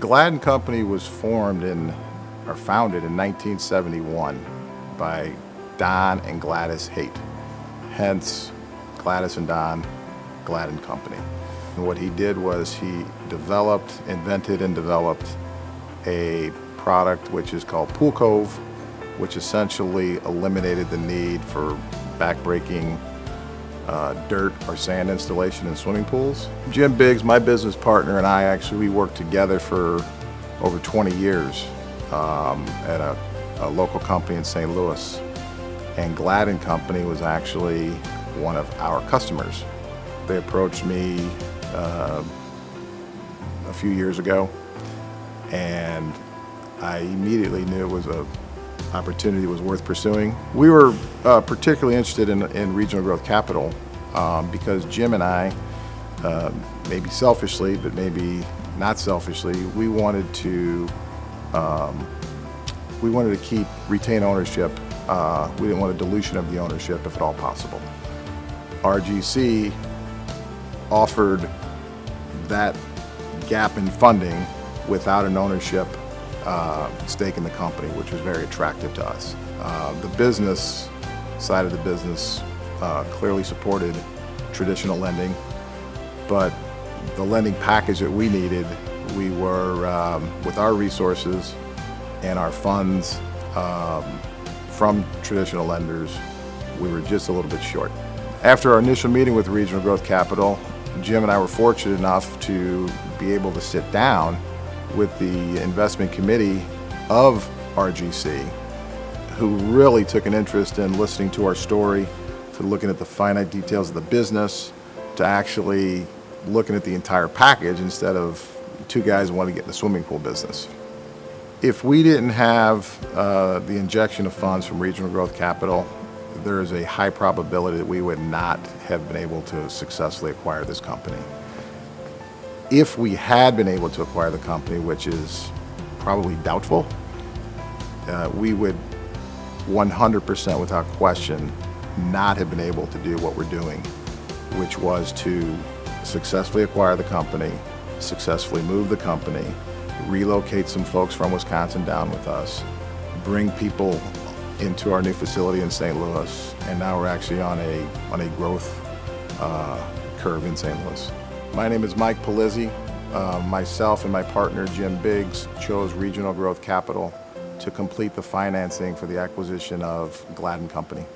Gladon Company was founded in 1971 by Don and Gladys Haight. Hence, Gladys and Don, Gladon Company. And what he did was he invented and developed a product which is called Pool Cove, which essentially eliminated the need for backbreaking dirt or sand installation in swimming pools. Jim Biggs, my business partner, and I we worked together for over 20 years at a local company in St. Louis. And Gladon Company was actually one of our customers. They approached me a few years ago, and I immediately knew it was an opportunity that was worth pursuing. We were particularly interested in regional growth capital because Jim and I, maybe selfishly, but maybe not selfishly, we wanted to retain ownership. We didn't want a dilution of the ownership if at all possible. RGC offered that gap in funding without an ownership stake in the company, which was very attractive to us. The business side of the business clearly supported traditional lending, but the lending package that we needed, we were, with our resources and our funds from traditional lenders, we were just a little bit short. After our initial meeting with Regional Growth Capital, Jim and I were fortunate enough to be able to sit down with the investment committee of RGC, who really took an interest in listening to our story, to looking at the finite details of the business, to actually looking at the entire package instead of two guys who want to get in the swimming pool business. If we didn't have the injection of funds from Regional Growth Capital, there is a high probability that we would not have been able to successfully acquire this company. If we had been able to acquire the company, which is probably doubtful, we would 100% without question not have been able to do what we're doing, which was to successfully acquire the company, successfully move the company, relocate some folks from Wisconsin down with us, bring people into our new facility in St. Louis, and now we're actually on a growth curve in St. Louis. My name is Mike Palizzi. Myself and my partner Jim Biggs chose Regional Growth Capital to complete the financing for the acquisition of Gladon Company.